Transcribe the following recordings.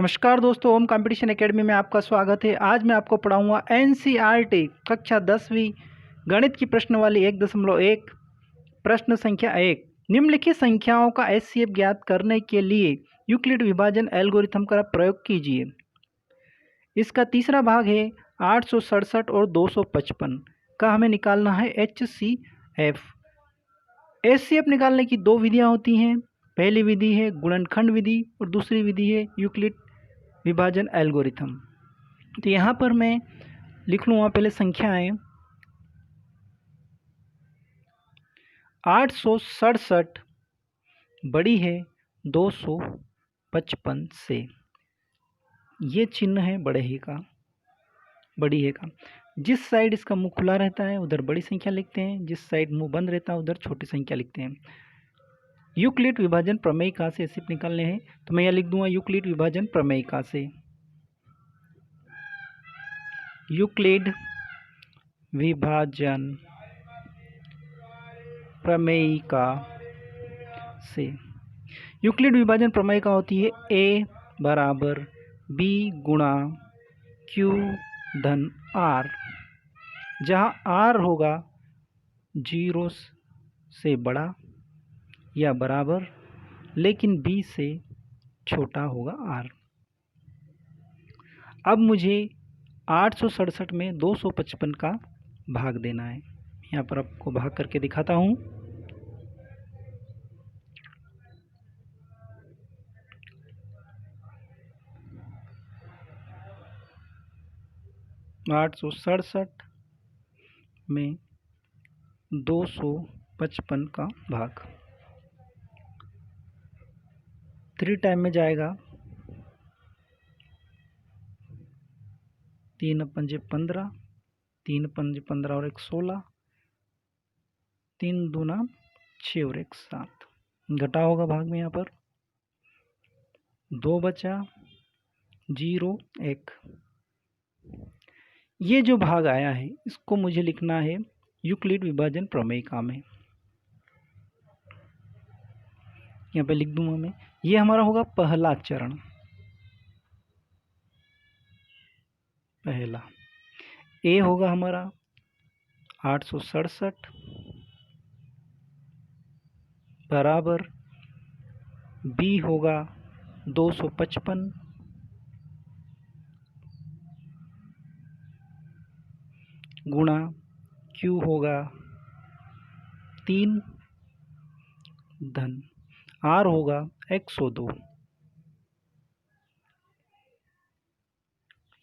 नमस्कार दोस्तों, ओम competition academy में आपका स्वागत है। आज मैं आपको पढ़ाऊंगा एनसीईआरटी कक्षा 10वीं गणित की प्रश्नवाली 1.1 प्रश्न संख्या 1। निम्नलिखित संख्याओं का एचसीएफ ज्ञात करने के लिए यूक्लिड विभाजन एल्गोरिथम का प्रयोग कीजिए। इसका तीसरा भाग है 867 और 255 का हमें निकालना है एचसीएफ। एचसीएफ निकालने की दो विधियां होती हैं। पहली विधि है गुणनखंड विधि और दूसरी विधि है यूक्लिड विभाजन एल्गोरिथम। तो यहाँ पर मैं लिख लूँगा पहले संख्याएं। 867 बड़ी है 255 से। ये चिन्ह है बड़े ही का, बड़ी है का। जिस साइड इसका मुंह खुला रहता है उधर बड़ी संख्या लिखते हैं, जिस साइड मुंह बंद रहता है उधर छोटी संख्या लिखते हैं। यूक्लिड विभाजन प्रमेयिका से सिर्फ निकालने हैं, तो मैं यह लिख दूंगा यूक्लिड विभाजन प्रमेयिका से। यूक्लिड विभाजन प्रमेयिका से। यूक्लिड विभाजन प्रमेयिका होती है a बराबर b गुणा q धन r, जहाँ r होगा 0 से बड़ा या बराबर, लेकिन b से छोटा होगा r। अब मुझे 867 में 255 का भाग देना है। यहाँ पर आपको भाग करके दिखाता हूँ। आठ सौ सड़सठ में 255 का भाग 3 टाइम में जाएगा। 3 पंजे 15, 3 पंजे 15 और 1 16, 3 दूना 6 और 1 7। घटा होगा भाग में, यहाँ पर 2 बचा 0 1। ये जो भाग आया है इसको मुझे लिखना है यूक्लिड विभाजन प्रमेयिका में। यहाँ पे लिख दूंगा मैं। ये हमारा होगा पहला चरण। पहला ए होगा हमारा 867 बराबर बी होगा 255 गुणा क्यू होगा 3 धन आर होगा 102।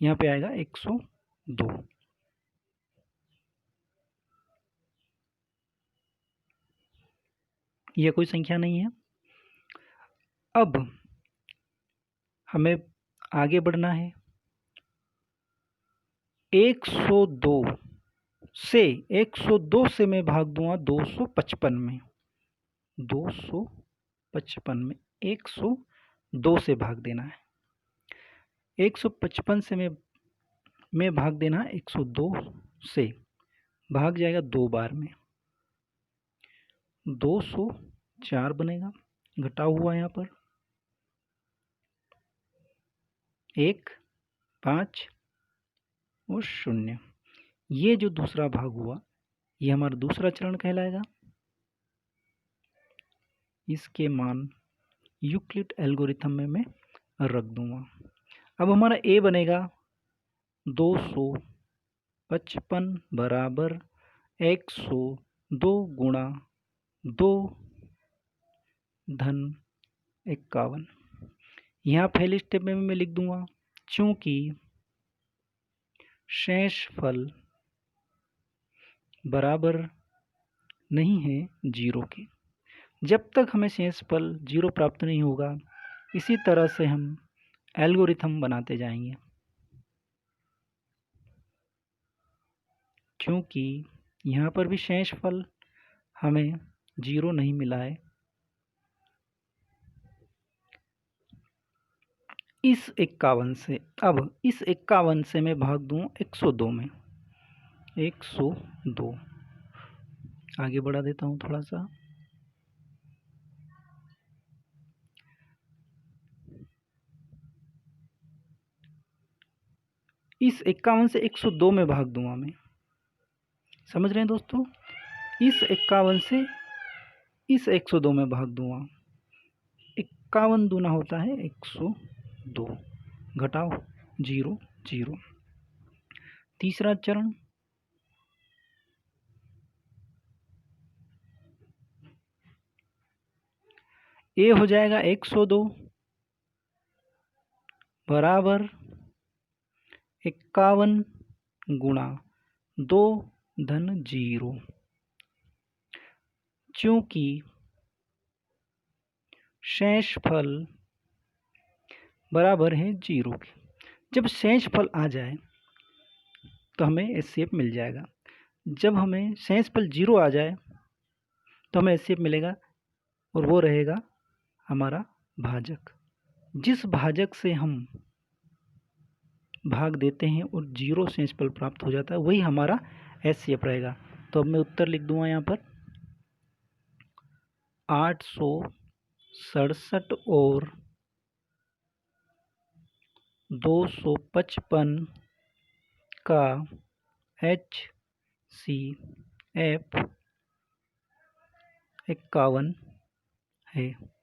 यहाँ पे आएगा 102। यह कोई संख्या नहीं है। अब हमें आगे बढ़ना है। 102 से मैं भाग दूंगा 255 में। 255 में 102 से भाग देना है। 155 से मैं भाग देना है 102 से। भाग जाएगा 2 बार में, 204 बनेगा। घटा हुआ यहाँ पर 1 5 और 0। ये जो दूसरा भाग हुआ ये हमारा दूसरा चरण कहलाएगा। इसके मान यूक्लिड एल्गोरिथम में मैं रख दूंगा। अब हमारा ए बनेगा 255 बराबर 102 गुणा 2 धन 51। यहाँ पहले स्टेप में मैं लिख दूंगा, चूंकि शेषफल बराबर नहीं है 0 के। जब तक हमें शेषफल 0 प्राप्त नहीं होगा इसी तरह से हम एल्गोरिथम बनाते जाएंगे। क्योंकि यहाँ पर भी शेषफल हमें 0 नहीं मिला है। इस 51 से, अब इस 51 से मैं भाग दूँ 102 में। 102 आगे बढ़ा देता हूँ थोड़ा सा। इस 51 से 102 में भाग दूंगा मैं। समझ रहे हैं दोस्तों? इस 51 से इस 102 में भाग दूंगा। 51 दूना होता है 102, घटाओ 0 0। तीसरा चरण, ए हो जाएगा 102 बराबर 51 गुणा 2 धन 0, चूंकि शेषफल बराबर है 0 के। जब शेषफल आ जाए तो हमें एचसीएफ मिल जाएगा। जब हमें शेषफल 0 आ जाए तो हमें एचसीएफ मिलेगा, और वो रहेगा हमारा भाजक। जिस भाजक से हम भाग देते हैं और 0 शेषफल प्राप्त हो जाता है, वही हमारा एचसीएफ रहेगा। तो अब मैं उत्तर लिख दूंगा यहाँ पर 867 और 255 का HCF 51 है।